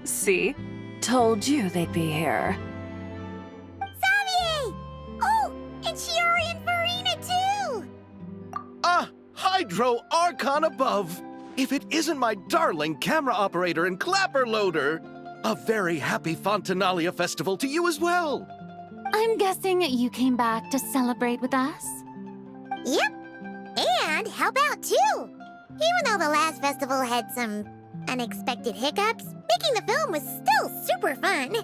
See? Told you they'd be here. Xavier! Oh, and Shiori and Farina too! Ah, Hydro Archon above! If it isn't my darling camera operator and clapper loader! A very happy Fontanalia festival to you as well! I'm guessing you came back to celebrate with us? Yep, and help out too! Even though the last festival had some unexpected hiccups, making the film was still super fun.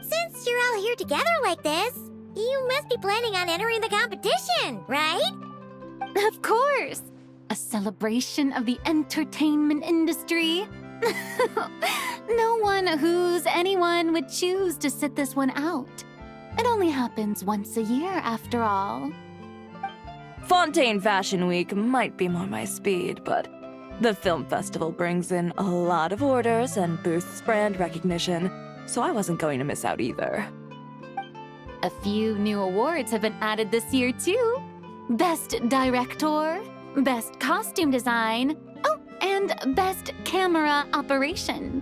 Since you're all here together like this, you must be planning on entering the competition, right? Of course! A celebration of the entertainment industry. No one who's anyone would choose to sit this one out. It only happens once a year, after all. Fontaine Fashion Week might be more my speed, but the film festival brings in a lot of orders and boosts brand recognition, so I wasn't going to miss out either. A few new awards have been added this year, too. Best Director, Best Costume Design, oh, and Best Camera Operation.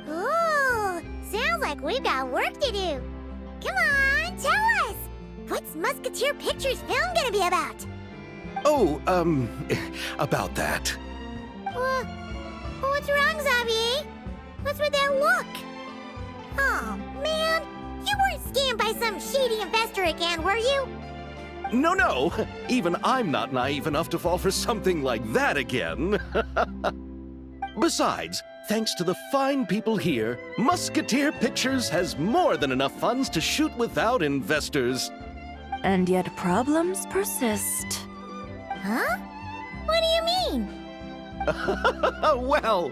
Ooh, sounds like we've got work to do. Come on, tell us! What's Musketeer Pictures film gonna be about? Oh, about that. What's wrong, Xavier? What's with that look? Oh, man, you weren't scammed by some shady investor again, were you? No, even I'm not naive enough to fall for something like that again. Besides, thanks to the fine people here, Musketeer Pictures has more than enough funds to shoot without investors. And yet problems persist. Huh? What do you mean? Well,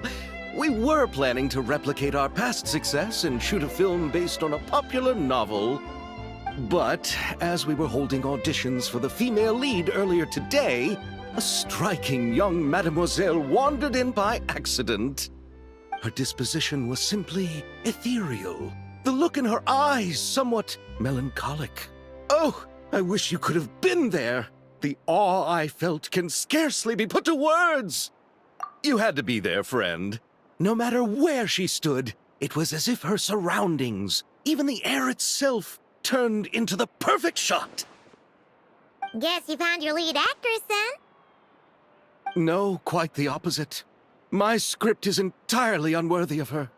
we were planning to replicate our past success and shoot a film based on a popular novel. But as we were holding auditions for the female lead earlier today, a striking young mademoiselle wandered in by accident. Her disposition was simply ethereal, the look in her eyes somewhat melancholic. Oh, I wish you could have been there. The awe I felt can scarcely be put to words. You had to be there, friend. No matter where she stood, it was as if her surroundings, even the air itself, turned into the perfect shot. Guess you found your lead actress, then? No, quite the opposite. My script is entirely unworthy of her.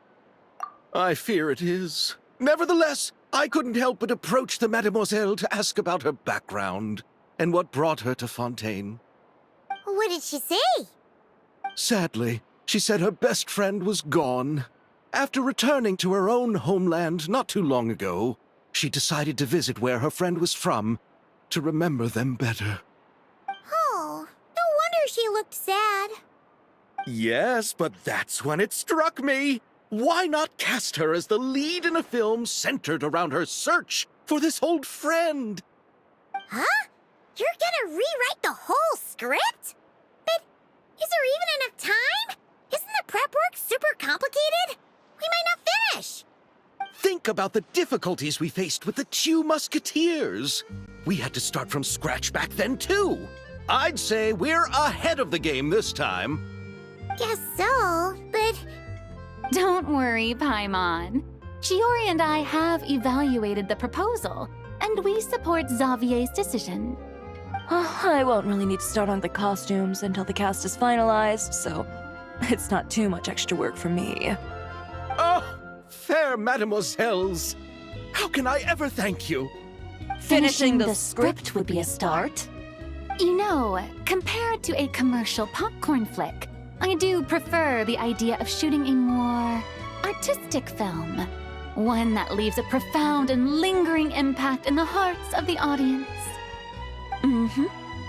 I fear it is. Nevertheless, I couldn't help but approach the mademoiselle to ask about her background and what brought her to Fontaine. What did she say? Sadly, she said her best friend was gone. After returning to her own homeland not too long ago, she decided to visit where her friend was from to remember them better. Oh, no wonder she looked sad. Yes, but that's when it struck me. Why not cast her as the lead in a film centered around her search for this old friend? Huh? You're gonna rewrite the whole script? But is there even enough time? Isn't the prep work super complicated? We might not finish. Think about the difficulties we faced with the two Musketeers. We had to start from scratch back then, too. I'd say we're ahead of the game this time. Guess so, but... Don't worry, Paimon. Shiori and I have evaluated the proposal, and we support Xavier's decision. I won't really need to start on the costumes until the cast is finalized, so it's not too much extra work for me. Oh, fair mademoiselles. How can I ever thank you? Finishing the script would be a start. You know, compared to a commercial popcorn flick, I do prefer the idea of shooting a more artistic film. One that leaves a profound and lingering impact in the hearts of the audience.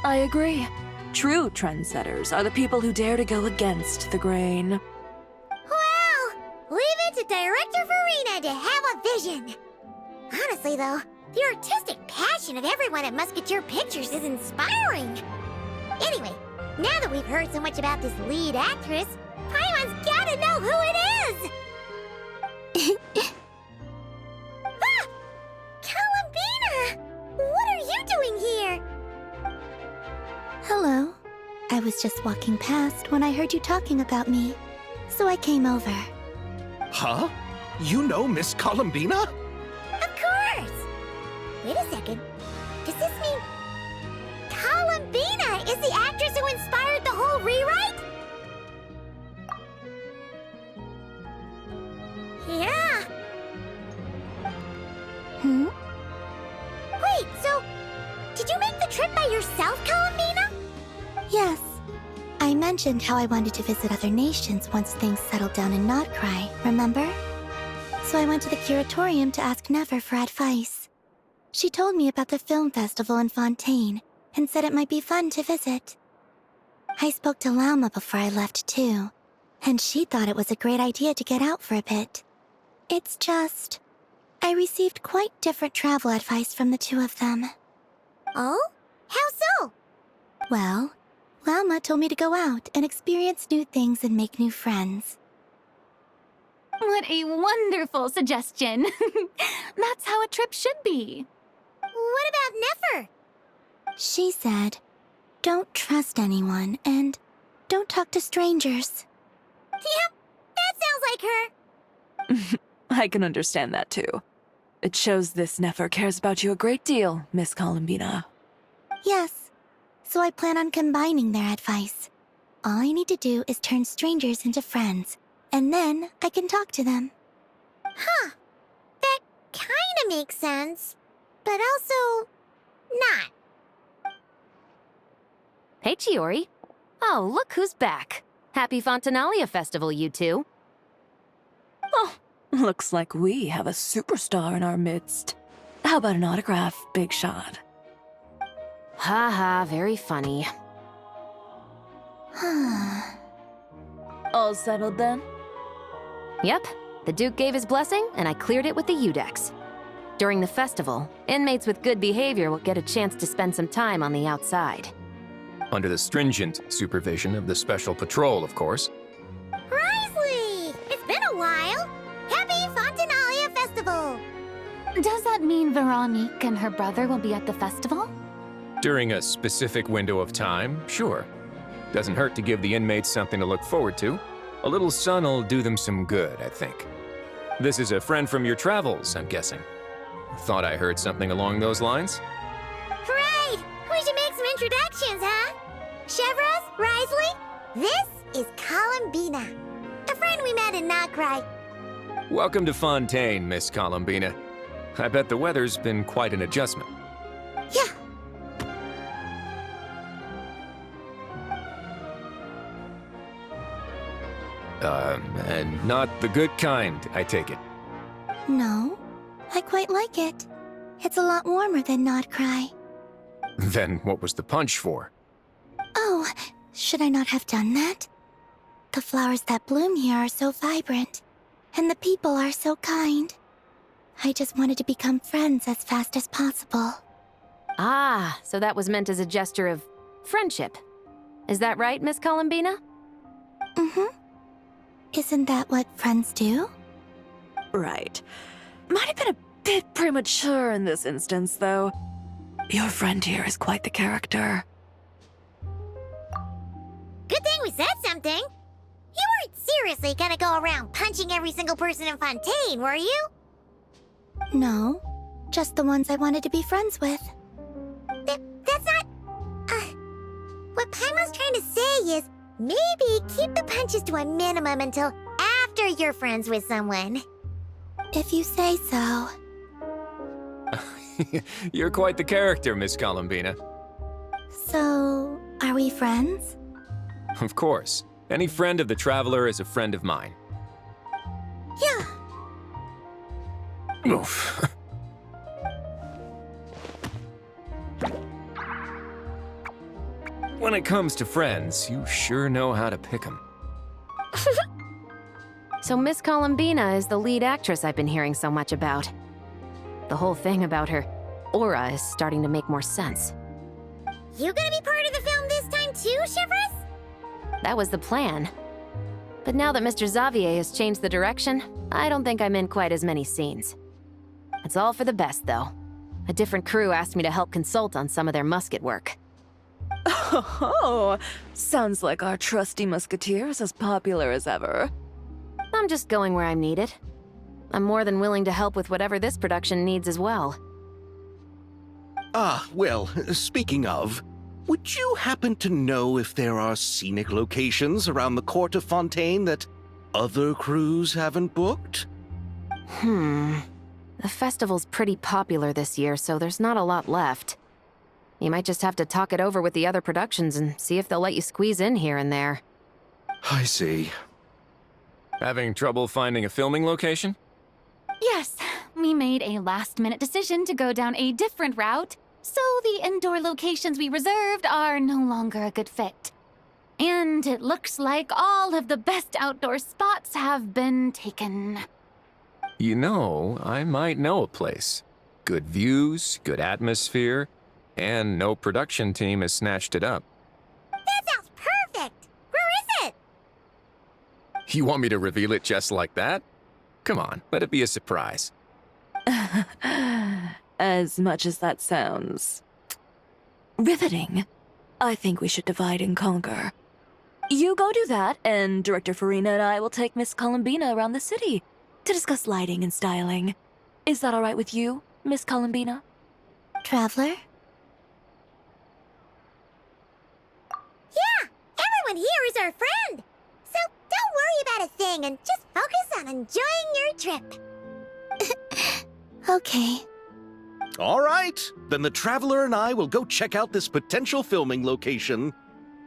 I agree. True trendsetters are the people who dare to go against the grain. Well, leave it to Director Farina to have a vision. Honestly, though, the artistic passion of everyone at Musketeer Pictures is inspiring. Anyway, now that we've heard so much about this lead actress, Paimon's gotta know who it is! Ah! Columbina! What are you doing here? Hello. I was just walking past when I heard you talking about me, so I came over. Huh? You know Miss Columbina? Of course! Wait a second. Does this mean Columbina is the actress who inspired the whole rewrite? Yeah. Wait, so did you make the trip by yourself, Columbina? Yes. I mentioned how I wanted to visit other nations once things settled down in Notcry, remember? So I went to the curatorium to ask Never for advice. She told me about the film festival in Fontaine and said it might be fun to visit. I spoke to Lauma before I left too, and she thought it was a great idea to get out for a bit. It's just, I received quite different travel advice from the two of them. Oh? How so? Well, Lauma told me to go out and experience new things and make new friends. What a wonderful suggestion. That's how a trip should be. What about Nefer? She said, don't trust anyone and don't talk to strangers. Yep, that sounds like her. I can understand that too. It shows this Nefer cares about you a great deal, Miss Columbina. Yes, so I plan on combining their advice. All I need to do is turn strangers into friends, and then I can talk to them. Huh. That kinda makes sense. But also, not. Hey, Chiori. Oh, look who's back. Happy Fontanalia Festival, you two. Oh, looks like we have a superstar in our midst. How about an autograph, Big Shot? Haha, very funny. All settled then? Yep, the Duke gave his blessing, and I cleared it with the Udex. During the festival, inmates with good behavior will get a chance to spend some time on the outside. Under the stringent supervision of the Special Patrol, of course. Risley! It's been a while. Happy Fontanalia Festival! Does that mean Veronique and her brother will be at the festival? During a specific window of time, sure. Doesn't hurt to give the inmates something to look forward to. A little sun'll do them some good, I think. This is a friend from your travels, I'm guessing. Thought I heard something along those lines? Right! We should make some introductions, huh? Chevros, Risley, this is Columbina, a friend we met in Notcry. Welcome to Fontaine, Miss Columbina. I bet the weather's been quite an adjustment. Yeah. And not the good kind, I take it. No, I quite like it. It's a lot warmer than Notcry. Then what was the punch for? Oh, should I not have done that? The flowers that bloom here are so vibrant, and the people are so kind. I just wanted to become friends as fast as possible. Ah, so that was meant as a gesture of friendship. Is that right, Miss Columbina? Mm-hmm. Isn't that what friends do? Right. Might have been a bit premature in this instance, though. Your friend here is quite the character. Good thing we said something. You weren't seriously gonna go around punching every single person in Fontaine, were you? No, just the ones I wanted to be friends with. That's not... What Paimon's trying to say is, maybe keep the punches to a minimum until after you're friends with someone. If you say so. You're quite the character, Miss Columbina. So, are we friends? Of course. Any friend of the Traveler is a friend of mine. Yeah. Oof. When it comes to friends, you sure know how to pick 'em. So Miss Columbina is the lead actress I've been hearing so much about. The whole thing about her aura is starting to make more sense. You gonna be part of the film this time too, Chevros? That was the plan. But now that Mr. Xavier has changed the direction, I don't think I'm in quite as many scenes. It's all for the best, though. A different crew asked me to help consult on some of their musket work. Oh, sounds like our trusty musketeer is as popular as ever. I'm I'm just going where I'm needed. I'm more than willing to help with whatever this production needs as well. Ah, well, speaking of, would you happen to know if there are scenic locations around the court of Fontaine that other crews haven't booked? The festival's pretty popular this year, so there's not a lot left. You might just have to talk it over with the other productions and see if they'll let you squeeze in here and there. I see. Having trouble finding a filming location? Yes, we made a last-minute decision to go down a different route, so the indoor locations we reserved are no longer a good fit. And it looks like all of the best outdoor spots have been taken. You know, I might know a place. Good views, good atmosphere, and no production team has snatched it up. That sounds perfect! Where is it? You want me to reveal it just like that? Come on, let it be a surprise. As much as that sounds riveting, I think we should divide and conquer. You go do that, and Director Farina and I will take Miss Columbina around the city to discuss lighting and styling. Is that all right with you, Miss Columbina? Traveler? Yeah, everyone here is our friend. So don't worry about a thing and just focus on enjoying your trip. Okay. All right, then the Traveler and I will go check out this potential filming location.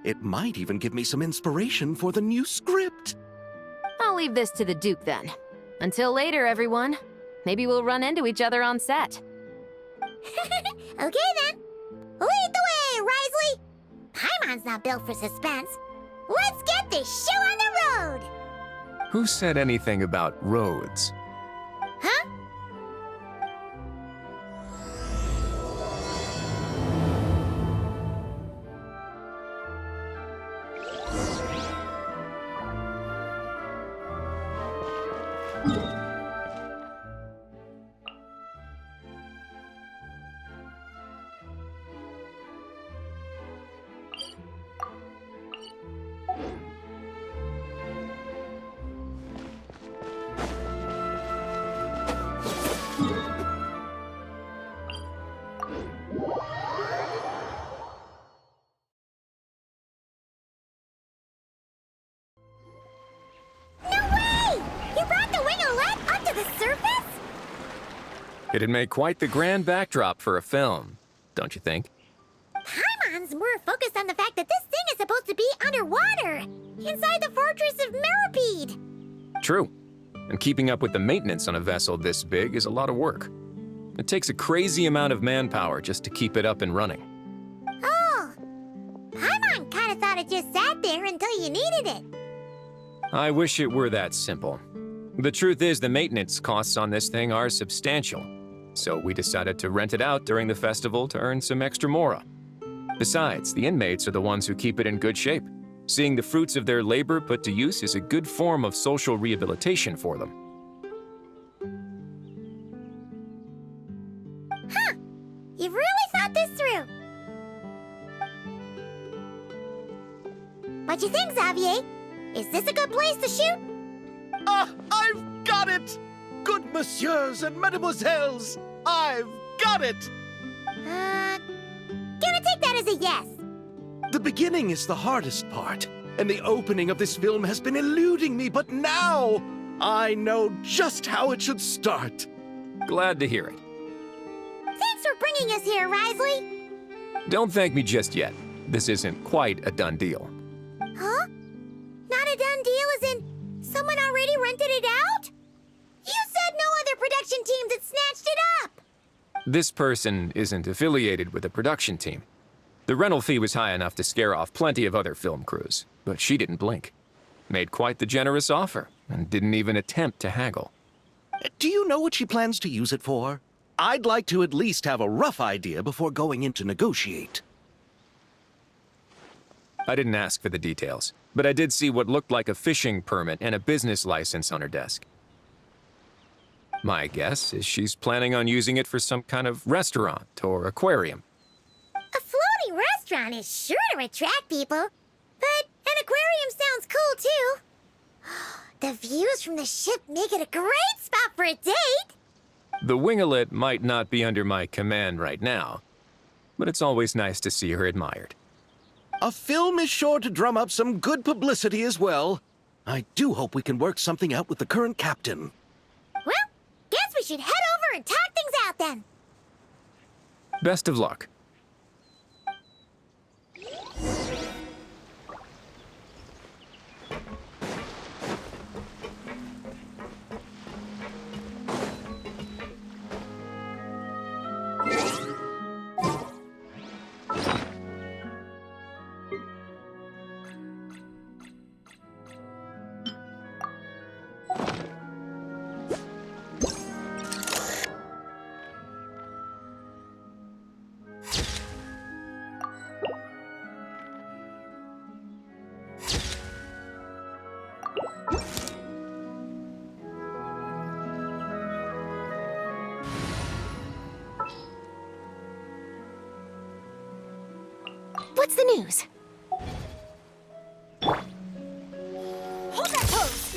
It might even give me some inspiration for the new script. I'll leave this to the Duke then. Until later, everyone. Maybe we'll run into each other on set. Okay then. Lead the way, Risley. Paimon's not built for suspense. Let's get this show on the road. Who said anything about roads? Huh? It'd make quite the grand backdrop for a film, don't you think? Paimon's more focused on the fact that this thing is supposed to be underwater, inside the fortress of Mirapede. True. And keeping up with the maintenance on a vessel this big is a lot of work. It takes a crazy amount of manpower just to keep it up and running. Oh, Paimon kind of thought it just sat there until you needed it. I wish it were that simple. The truth is the maintenance costs on this thing are substantial. So we decided to rent it out during the festival to earn some extra mora. Besides, the inmates are the ones who keep it in good shape. Seeing the fruits of their labor put to use is a good form of social rehabilitation for them. Huh, you've really thought this through. What you think, Xavier? Is this a good place to shoot? Ah, I've got it! Good messieurs and mesdemoiselles, I've got it! Gonna take that as a yes. The beginning is the hardest part, and the opening of this film has been eluding me, but now I know just how it should start. Glad to hear it. Thanks for bringing us here, Risley. Don't thank me just yet. This isn't quite a done deal. Huh? Not a done deal as in someone already rented it out? You said no other production teams had snatched it up! This person isn't affiliated with a production team. The rental fee was high enough to scare off plenty of other film crews, but she didn't blink. Made quite the generous offer, and didn't even attempt to haggle. Do you know what she plans to use it for? I'd like to at least have a rough idea before going in to negotiate. I didn't ask for the details, but I did see what looked like a fishing permit and a business license on her desk. My guess is she's planning on using it for some kind of restaurant or aquarium. A floating restaurant is sure to attract people, but an aquarium sounds cool too. The views from the ship make it a great spot for a date! The winglet might not be under my command right now, but it's always nice to see her admired. A film is sure to drum up some good publicity as well. I do hope we can work something out with the current captain. Well, guess we should head over and talk things out then. Best of luck. What's the news? Hold that pose!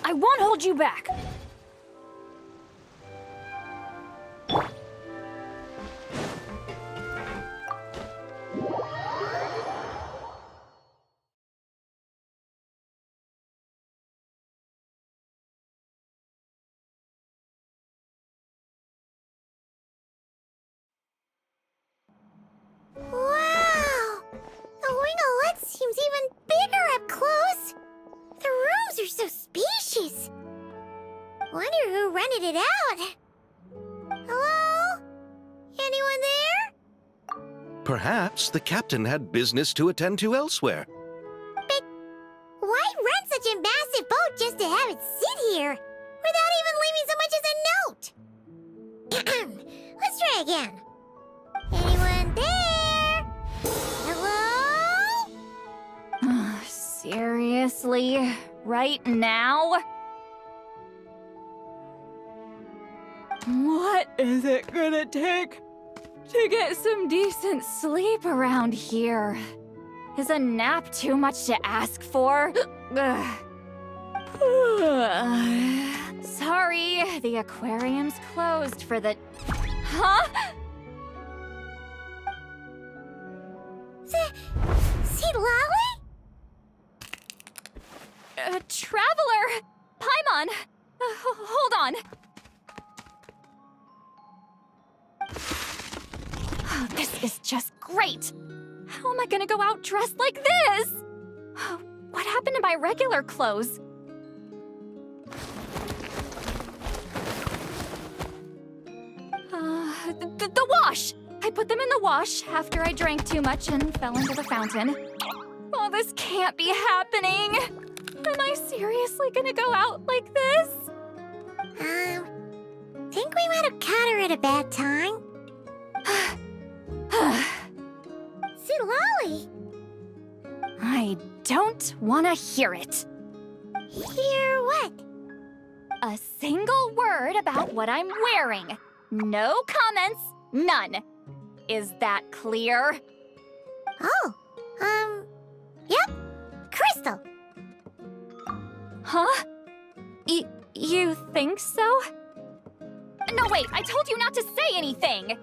I won't hold you back. Wow! The winglet seems even bigger up close. The rooms are so spacious. Wonder who rented it out. Hello? Anyone there? Perhaps the captain had business to attend to elsewhere. But why rent such a massive boat just to have it sit here without even leaving so much as a note? Let's try again. Anyone there? Hello? Seriously? Right now? What is it gonna take to get some decent sleep around here? Is a nap too much to ask for? Ugh. Sorry, the aquarium's closed for the... Huh? See Lolly? Traveler! Paimon! Hold on. Oh, this is just great. How am I gonna go out dressed like this? What happened to my regular clothes? The wash! I put them in the wash after I drank too much and fell into the fountain. Oh, this can't be happening! Am I seriously gonna go out like this? Think we might have caught her at a bad time. See Lolly? I don't wanna hear it. Hear what? A single word about what I'm wearing. No comments, none. Is that clear? Oh, yep. Crystal. Huh? You think so? No, wait, I told you not to say anything!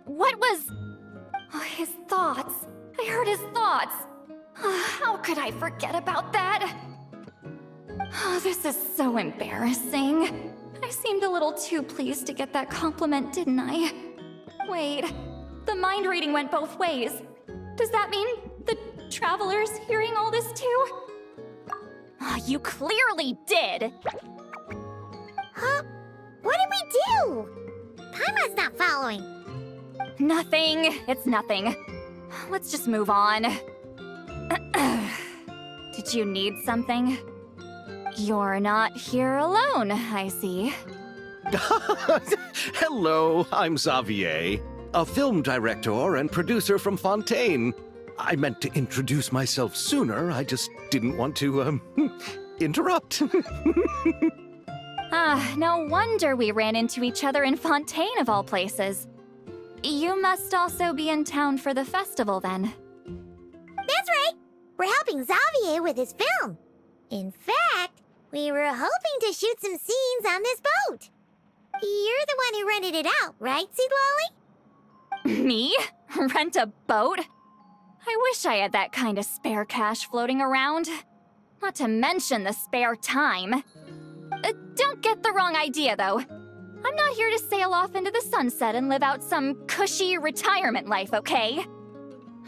What was... Oh, his thoughts. I heard his thoughts. How could I forget about that? Oh, this is so embarrassing. I seemed a little too pleased to get that compliment, didn't I? Wait, the mind reading went both ways. Does that mean the traveler's hearing all this too? You clearly did! Huh? What did we do? Paimon's not following. Nothing. It's nothing. Let's just move on. Did you need something? You're not here alone, I see. Hello, I'm Xavier, a film director and producer from Fontaine. I meant to introduce myself sooner, I just didn't want to, interrupt. No wonder we ran into each other in Fontaine of all places. You must also be in town for the festival then. That's right. We're helping Xavier with his film. In fact, we were hoping to shoot some scenes on this boat. You're the one who rented it out, right, Seed Lolly? Me? Rent a boat? I wish I had that kind of spare cash floating around. Not to mention the spare time. Don't get the wrong idea, though. I'm not here to sail off into the sunset and live out some cushy retirement life, okay?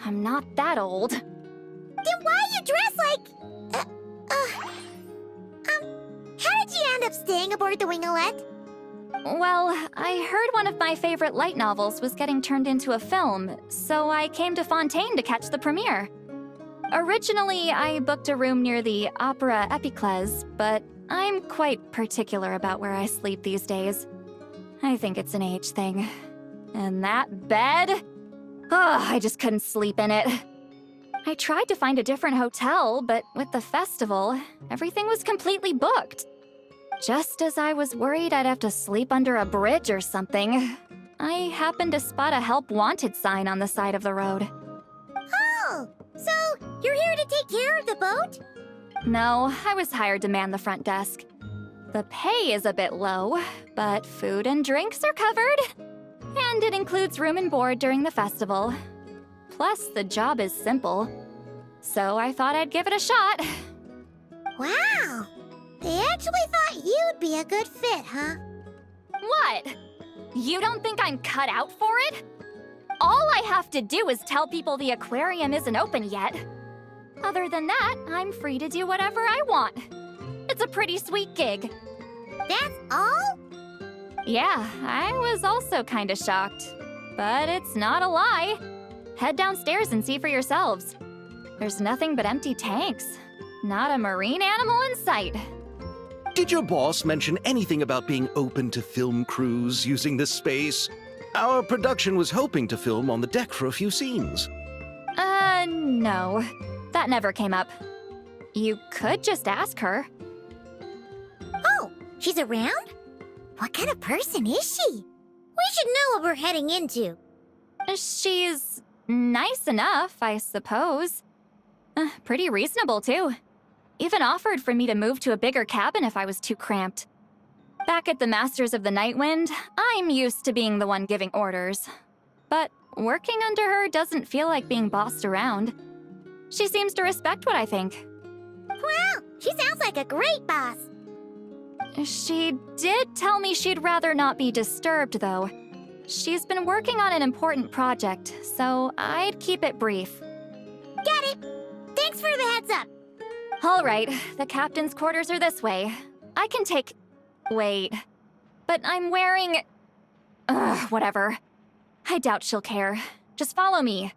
I'm not that old. Then why you dress like... how did you end up staying aboard the Winglet? Well, I heard one of my favorite light novels was getting turned into a film, so I came to Fontaine to catch the premiere. Originally, I booked a room near the Opera Epiclese, but I'm quite particular about where I sleep these days. I think it's an age thing. And that bed? Oh, I just couldn't sleep in it. I tried to find a different hotel, but with the festival, everything was completely booked. Just as I was worried I'd have to sleep under a bridge or something, I happened to spot a help wanted sign on the side of the road. Oh, so you're here to take care of the boat? No, I was hired to man the front desk. The pay is a bit low, but food and drinks are covered. And it includes room and board during the festival. Plus, the job is simple. So I thought I'd give it a shot. Wow. They actually thought you'd be a good fit, huh? What? You don't think I'm cut out for it? All I have to do is tell people the aquarium isn't open yet. Other than that, I'm free to do whatever I want. It's a pretty sweet gig. That's all? Yeah, I was also kinda shocked. but it's not a lie. Head downstairs and see for yourselves. There's nothing but empty tanks. Not a marine animal in sight. Did your boss mention anything about being open to film crews using this space? Our production was hoping to film on the deck for a few scenes. No. That never came up. You could just ask her. Oh, she's around? What kind of person is she? We should know what we're heading into. She's nice enough, I suppose. Pretty reasonable, too. Even offered for me to move to a bigger cabin if I was too cramped. Back at the Masters of the Night Wind, I'm used to being the one giving orders. But working under her doesn't feel like being bossed around. She seems to respect what I think. Wow, she sounds like a great boss. She did tell me she'd rather not be disturbed, though. She's been working on an important project, so I'd keep it brief. Got it. Thanks for the heads up. All right, the captain's quarters are this way. I can take... Wait. But I'm wearing... whatever. I doubt she'll care. Just follow me.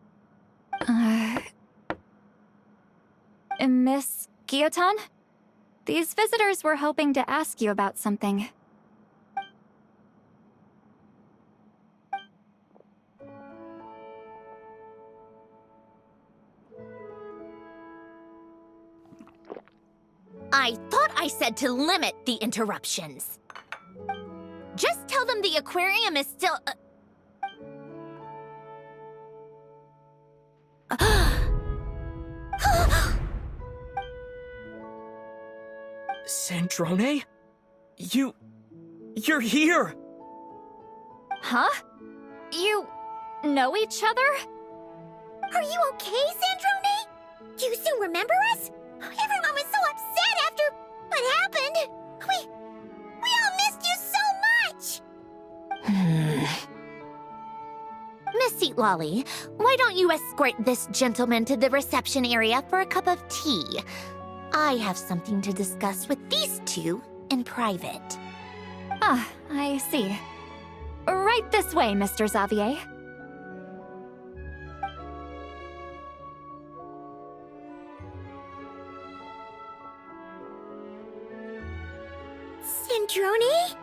Miss Guillotin? These visitors were hoping to ask you about something. I thought I said to limit the interruptions. Just tell them the aquarium is still... Sandrone? You're here! Huh? You know each other? Are you okay, Sandrone? Do you still remember us? Everyone was so upset after what happened. We all missed you so much. Miss Seat Lolly, why don't you escort this gentleman to the reception area for a cup of tea? I have something to discuss with these two in private. Ah, I see. Right this way, Mr. Xavier. Sandrone?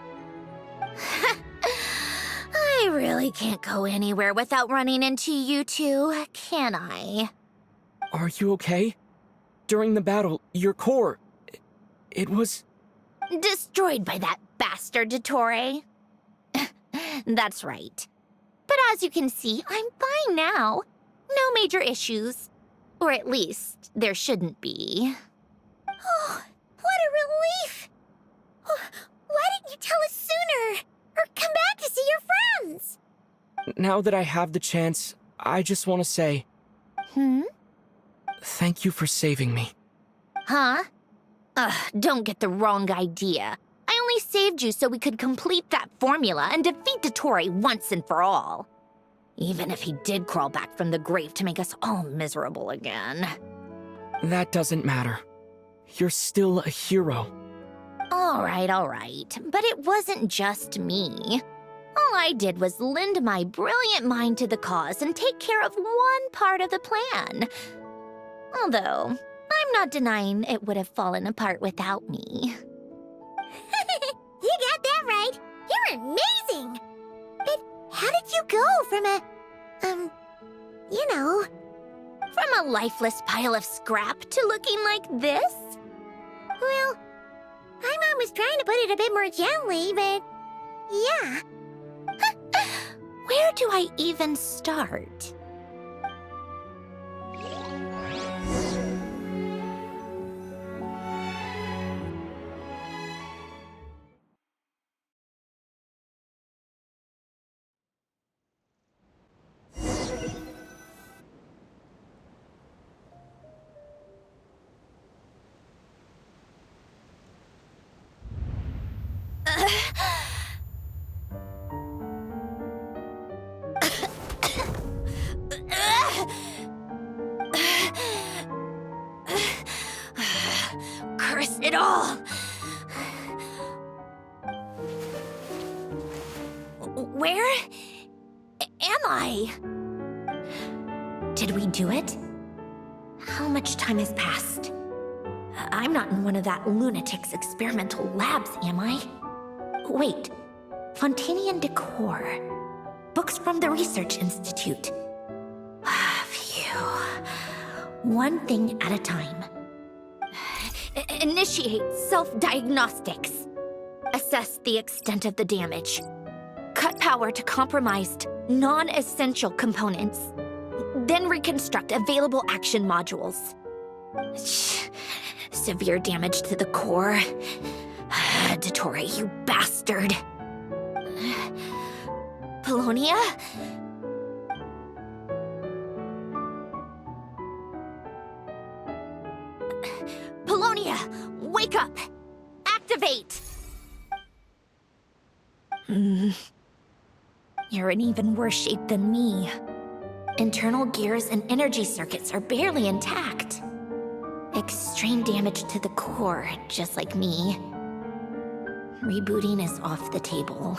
I really can't go anywhere without running into you two, can I? Are you okay? During the battle, your core... It was... Destroyed by that bastard Dottore. That's right. But as you can see, I'm fine now. No major issues. Or at least, there shouldn't be. Oh, what a relief! Why didn't you tell us sooner? Or come back to see your friends? Now that I have the chance, I just want to say... Thank you for saving me. Huh? Don't get the wrong idea. I only saved you so we could complete that formula and defeat Dottore once and for all. Even if he did crawl back from the grave to make us all miserable again. That doesn't matter. You're still a hero. All right. But it wasn't just me. All I did was lend my brilliant mind to the cause and take care of one part of the plan. Although, I'm not denying it would have fallen apart without me. You got that right. You're amazing. But how did you go from a... From a lifeless pile of scrap to looking like this? Well, my mom was trying to put it a bit more gently, but... yeah. Where do I even start? Curse it all! Where am I? way! Did we do it? How much time has passed? I'm not in one of that lunatic's experimental labs, am I? Wait, Fontanian decor. Books from the Research Institute. Phew. One thing at a time. Initiate self-diagnostics. Assess the extent of the damage. Cut power to compromised, non-essential components. Then reconstruct available action modules. Severe damage to the core. Dottore, you bastard. Polonia? Polonia, wake up! Activate! You're in even worse shape than me. Internal gears and energy circuits are barely intact. Extreme damage to the core, just like me. Rebooting is off the table.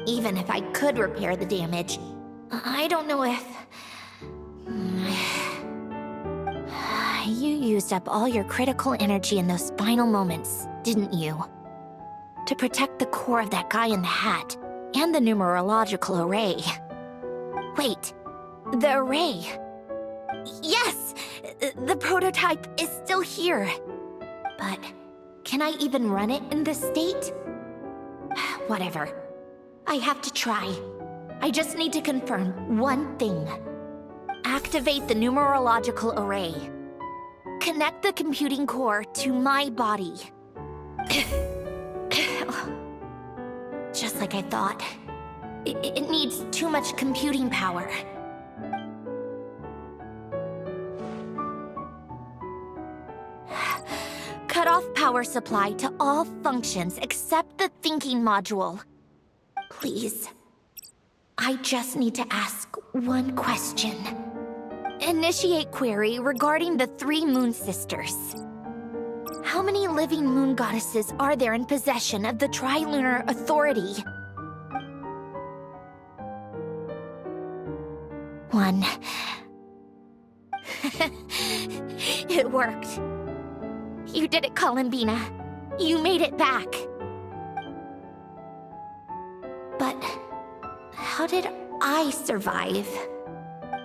Even if I could repair the damage, I don't know if... You used up all your critical energy in those final moments, didn't you? To protect the core of that guy in the hat, and the numerological array. Wait, the array. Yes! The prototype is still here. But can I even run it in this state? Whatever. I have to try. I just need to confirm one thing. Activate the numerological array. Connect the computing core to my body. Just like I thought. It needs too much computing power. Cut off power supply to all functions except the thinking module. Please. I just need to ask one question. Initiate query regarding the 3 Moon Sisters. How many living moon goddesses are there in possession of the Trilunar Authority? 1. It worked. You did it, Columbina. You made it back. But how did I survive?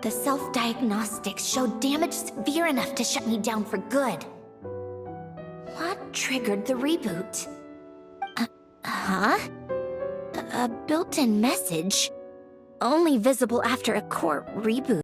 The self-diagnostics showed damage severe enough to shut me down for good. What triggered the reboot? A built-in message? Only visible after a core reboot.